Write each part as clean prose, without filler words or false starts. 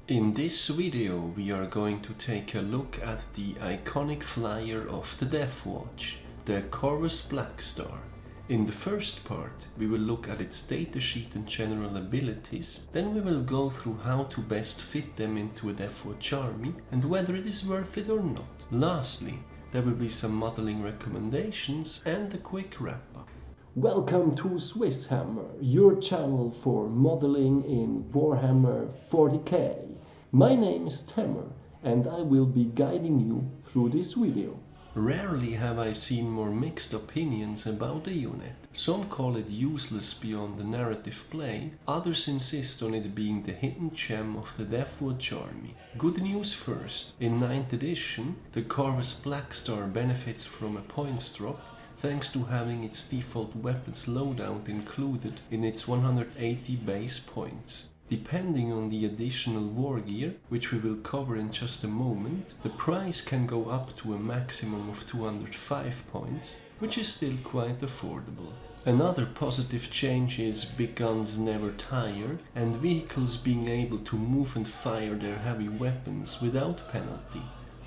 In this video we are going to take a look at the iconic flyer of the Deathwatch, the Corvus Blackstar. In the first part we will look at its datasheet and general abilities, then we will go through how to best fit them into a Deathwatch army and whether it is worth it or not. Lastly, there will be some modeling recommendations and a quick wrap up. Welcome to SwissHammer, your channel for modeling in Warhammer 40k. My name is Tammer and I will be guiding you through this video. Rarely have I seen more mixed opinions about the unit. Some call it useless beyond the narrative play, others insist on it being the hidden gem of the Deathwatch army. Good news first, in 9th edition, the Corvus Blackstar benefits from a points drop thanks to having its default weapons loadout included in its 180 base points. Depending on the additional war gear, which we will cover in just a moment, the price can go up to a maximum of 205 points, which is still quite affordable. Another positive change is big guns never tire and vehicles being able to move and fire their heavy weapons without penalty.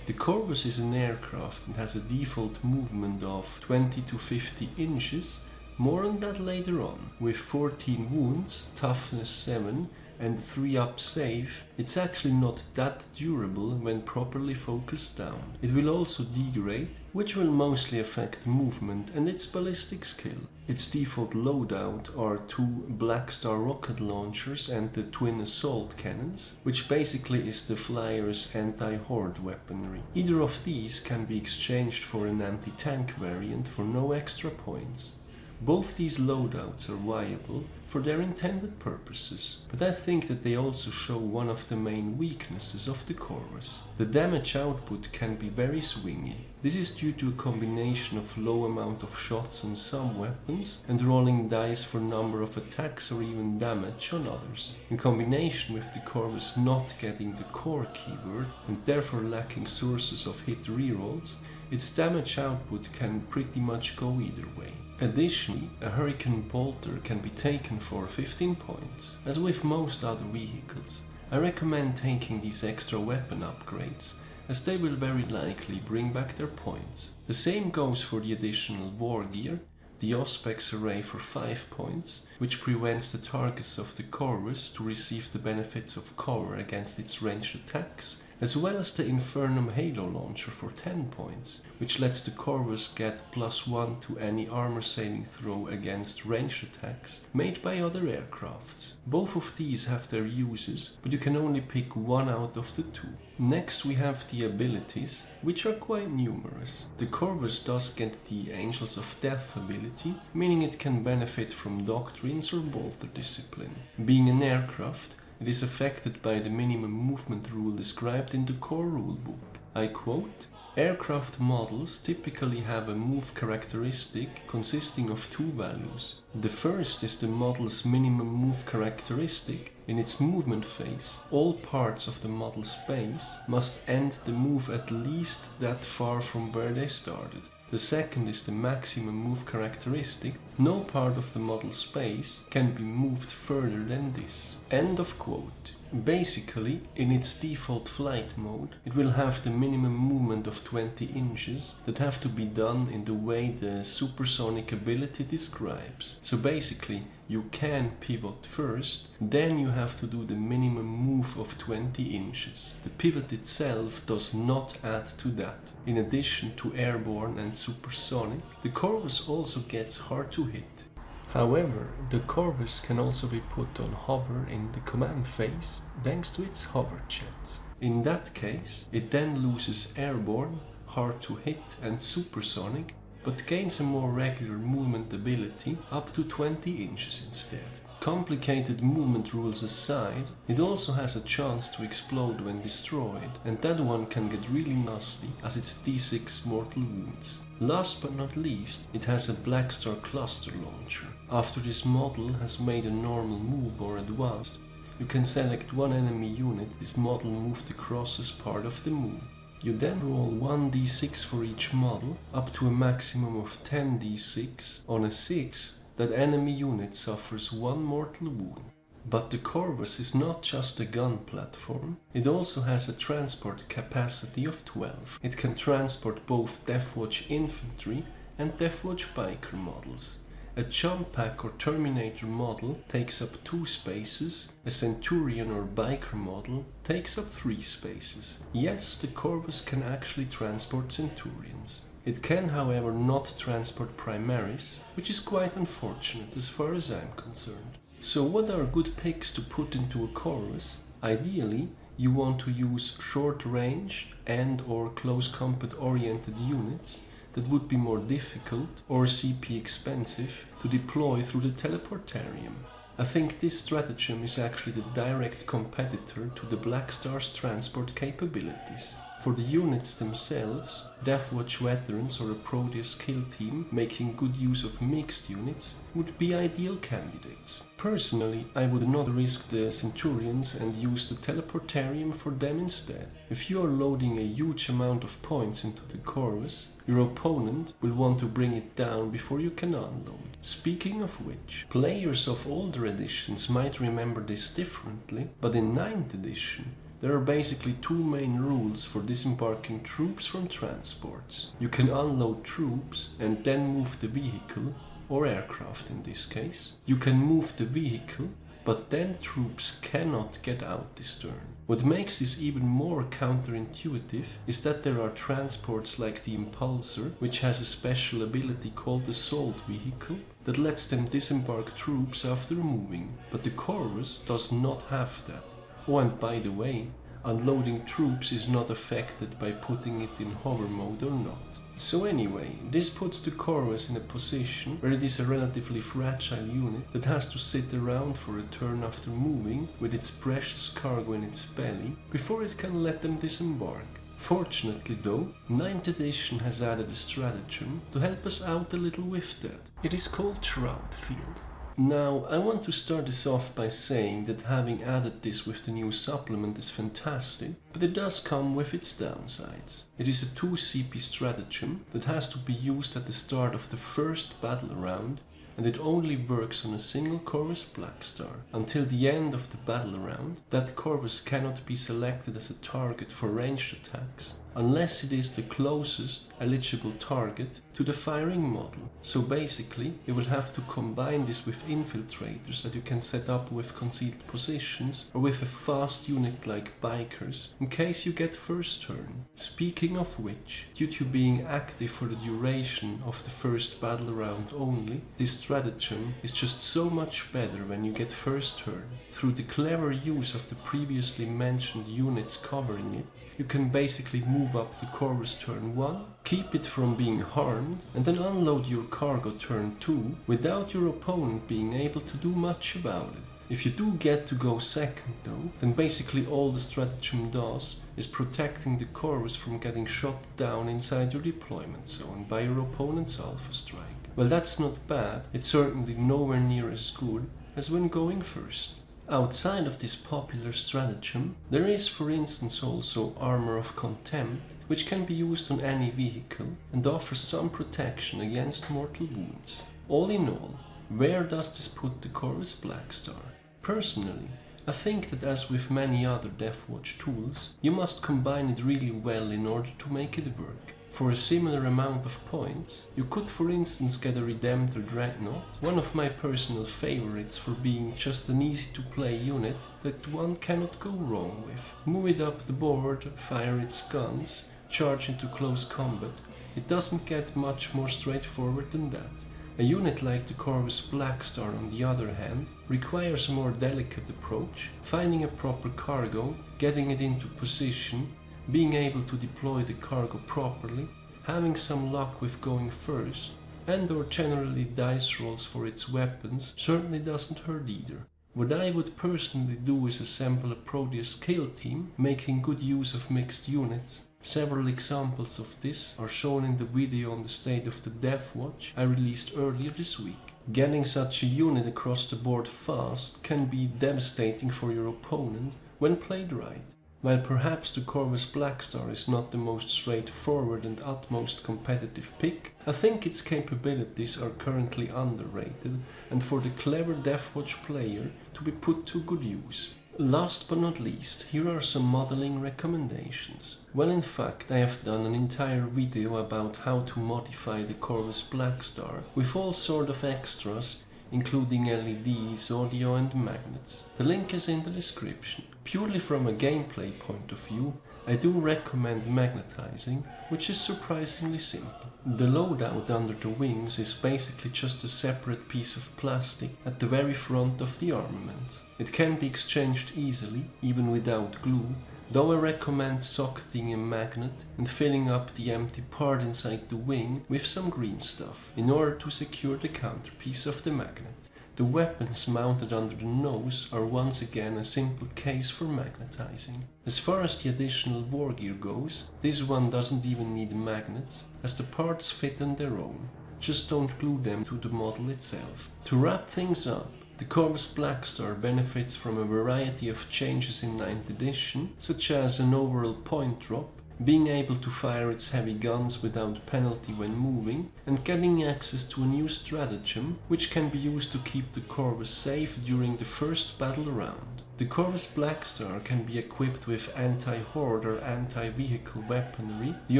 The Corvus is an aircraft and has a default movement of 20 to 50 inches, more on that later on. With 14 wounds, toughness 7 and 3 up save, it's actually not that durable when properly focused down. It will also degrade, which will mostly affect movement and its ballistic skill. Its default loadout are 2 Blackstar rocket launchers and the twin assault cannons, which basically is the flyer's anti-horde weaponry. Either of these can be exchanged for an anti-tank variant for no extra points. Both these loadouts are viable for their intended purposes, but I think that they also show one of the main weaknesses of the Corvus. The damage output can be very swingy. This is due to a combination of low amount of shots on some weapons and rolling dice for number of attacks or even damage on others. In combination with the Corvus not getting the core keyword and therefore lacking sources of hit rerolls, its damage output can pretty much go either way. Additionally, a Hurricane Bolter can be taken for 15 points. As with most other vehicles, I recommend taking these extra weapon upgrades, as they will very likely bring back their points. The same goes for the additional war gear, the Auspex array for 5 points, which prevents the targets of the Corvus to receive the benefits of cover against its ranged attacks, as well as the Infernum Halo launcher for 10 points, which lets the Corvus get +1 to any armor saving throw against ranged attacks made by other aircrafts. Both of these have their uses, but you can only pick one out of the two. Next we have the abilities, which are quite numerous. The Corvus does get the Angels of Death ability, meaning it can benefit from Doctrines or Bolter discipline. Being an aircraft, it is affected by the minimum movement rule described in the core rulebook. I quote, "Aircraft models typically have a move characteristic consisting of 2 values. The first is the model's minimum move characteristic. In its movement phase, all parts of the model's base must end the move at least that far from where they started. The second is the maximum move characteristic. No part of the model space can be moved further than this." End of quote. Basically, in its default flight mode, it will have the minimum movement of 20 inches that have to be done in the way the supersonic ability describes. So basically, you can pivot first, then you have to do the minimum move of 20 inches. The pivot itself does not add to that. In addition to airborne and supersonic, the Corvus also gets hard to hit. However, the Corvus can also be put on hover in the command phase thanks to its hover jets. In that case, it then loses airborne, hard to hit and supersonic, but gains a more regular movement ability up to 20 inches instead. Complicated movement rules aside, it also has a chance to explode when destroyed, and that one can get really nasty as its D6 mortal wounds. Last but not least, it has a Blackstar cluster launcher. After this model has made a normal move or advanced, you can select one enemy unit this model moved across as part of the move. You then roll 1d6 for each model, up to a maximum of 10d6. On a 6, that enemy unit suffers 1 mortal wound. But the Corvus is not just a gun platform, it also has a transport capacity of 12. It can transport both Deathwatch infantry and Deathwatch biker models. A jump pack or Terminator model takes up 2 spaces, a Centurion or biker model takes up 3 spaces. Yes, the Corvus can actually transport Centurions. It can, however, not transport Primaris, which is quite unfortunate as far as I'm concerned. So what are good picks to put into a Corvus? Ideally, you want to use short range and or close combat oriented units that would be more difficult or CP expensive to deploy through the teleportarium. I think this stratagem is actually the direct competitor to the Blackstar's transport capabilities. For the units themselves, Deathwatch veterans or a Proteus Kill Team making good use of mixed units would be ideal candidates. Personally, I would not risk the Centurions and use the teleportarium for them instead. If you are loading a huge amount of points into the Corvus, your opponent will want to bring it down before you can unload. Speaking of which, players of older editions might remember this differently, but in 9th edition, there are basically 2 main rules for disembarking troops from transports. You can unload troops and then move the vehicle, or aircraft in this case. You can move the vehicle, but then troops cannot get out this turn. What makes this even more counterintuitive is that there are transports like the Impulsor, which has a special ability called Assault Vehicle, that lets them disembark troops after moving, but the Corvus does not have that. Oh, and by the way, unloading troops is not affected by putting it in hover mode or not. So anyway, this puts the Corvus in a position where it is a relatively fragile unit that has to sit around for a turn after moving with its precious cargo in its belly before it can let them disembark. Fortunately though, 9th edition has added a stratagem to help us out a little with that. It is called Shroud Field. Now, I want to start this off by saying that having added this with the new supplement is fantastic, but it does come with its downsides. It is a 2 CP stratagem that has to be used at the start of the first battle round, and it only works on a single Corvus Blackstar. Until the end of the battle round, that Corvus cannot be selected as a target for ranged attacks, unless it is the closest eligible target to the firing model. So basically, you will have to combine this with infiltrators that you can set up with concealed positions, or with a fast unit like bikers, in case you get first turn. Speaking of which, due to being active for the duration of the first battle round only, this stratagem is just so much better when you get first turn. Through the clever use of the previously mentioned units covering it, you can basically move up the Corvus turn 1, keep it from being harmed, and then unload your cargo turn 2 without your opponent being able to do much about it. If you do get to go second though, then basically all the stratagem does is protecting the Corvus from getting shot down inside your deployment zone by your opponent's Alpha Strike. Well, that's not bad, it's certainly nowhere near as good as when going first. Outside of this popular stratagem, there is for instance also Armor of Contempt, which can be used on any vehicle and offers some protection against mortal wounds. All in all, where does this put the Corvus Blackstar? Personally, I think that as with many other Deathwatch tools, you must combine it really well in order to make it work. For a similar amount of points, you could for instance get a Redemptor Dreadnought, one of my personal favorites for being just an easy to play unit that one cannot go wrong with. Move it up the board, fire its guns, charge into close combat. It doesn't get much more straightforward than that. A unit like the Corvus Blackstar, on the other hand, requires a more delicate approach, finding a proper cargo, getting it into position, being able to deploy the cargo properly, having some luck with going first, and or generally dice rolls for its weapons certainly doesn't hurt either. What I would personally do is assemble a Proteus Kill Team, making good use of mixed units. Several examples of this are shown in the video on the state of the Deathwatch I released earlier this week. Getting such a unit across the board fast can be devastating for your opponent when played right. While perhaps the Corvus Blackstar is not the most straightforward and utmost competitive pick, I think its capabilities are currently underrated, and for the clever Deathwatch player to be put to good use. Last but not least, here are some modeling recommendations. Well, in fact, I have done an entire video about how to modify the Corvus Blackstar with all sort of extras, including LEDs, audio and magnets. The link is in the description. Purely from a gameplay point of view, I do recommend magnetizing, which is surprisingly simple. The loadout under the wings is basically just a separate piece of plastic at the very front of the armament. It can be exchanged easily, even without glue, though I recommend socketing a magnet and filling up the empty part inside the wing with some green stuff, in order to secure the counterpiece of the magnet. The weapons mounted under the nose are once again a simple case for magnetizing. As far as the additional war gear goes, this one doesn't even need magnets, as the parts fit on their own. Just don't glue them to the model itself. To wrap things up, the Corvus Blackstar benefits from a variety of changes in 9th edition, such as an overall point drop, being able to fire its heavy guns without penalty when moving, and getting access to a new stratagem, which can be used to keep the Corvus safe during the first battle round. The Corvus Blackstar can be equipped with anti-horde or anti-vehicle weaponry. The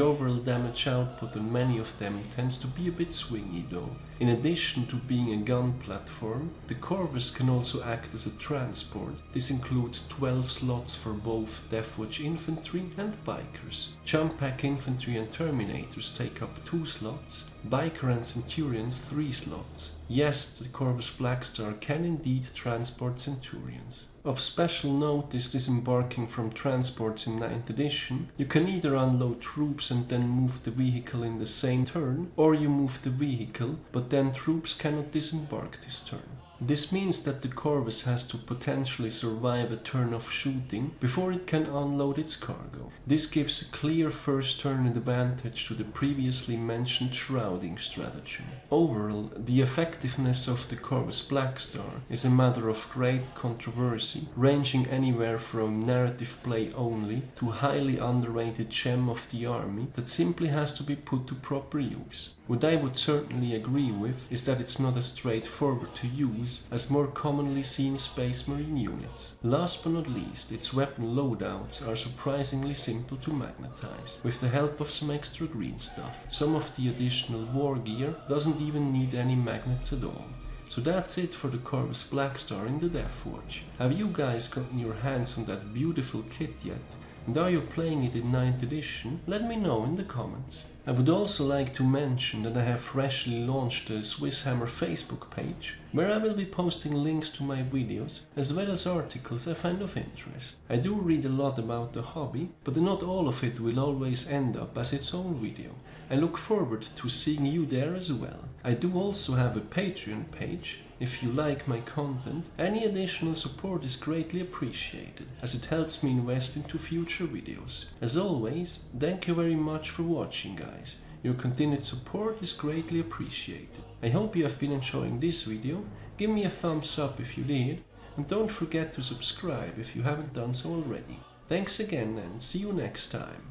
overall damage output on many of them tends to be a bit swingy though. In addition to being a gun platform, the Corvus can also act as a transport. This includes 12 slots for both Deathwatch infantry and bikers. Jump pack infantry and terminators take up 2 slots, biker and centurions 3 slots. Yes, the Corvus Blackstar can indeed transport centurions. Of special note is disembarking from transports in 9th edition. You can either unload troops and then move the vehicle in the same turn, or you move the vehicle, but then troops cannot disembark this turn. This means that the Corvus has to potentially survive a turn of shooting before it can unload its cargo. This gives a clear first turn advantage to the previously mentioned shrouding stratagem. Overall, the effectiveness of the Corvus Blackstar is a matter of great controversy, ranging anywhere from narrative play only to highly underrated gem of the army that simply has to be put to proper use. What I would certainly agree with is that it's not as straightforward to use as more commonly seen Space Marine units. Last but not least, its weapon loadouts are surprisingly simple to magnetize, with the help of some extra green stuff. Some of the additional war gear doesn't even need any magnets at all. So that's it for the Corvus Blackstar in the Deathwatch. Have you guys gotten your hands on that beautiful kit yet? And are you playing it in 9th edition? Let me know in the comments. I would also like to mention that I have freshly launched the SwissHammer Facebook page, where I will be posting links to my videos, as well as articles I find of interest. I do read a lot about the hobby, but not all of it will always end up as its own video. I look forward to seeing you there as well. I do also have a Patreon page. If you like my content, any additional support is greatly appreciated, as it helps me invest into future videos. As always, thank you very much for watching, guys. Your continued support is greatly appreciated. I hope you have been enjoying this video. Give me a thumbs up if you did, and don't forget to subscribe if you haven't done so already. Thanks again and see you next time.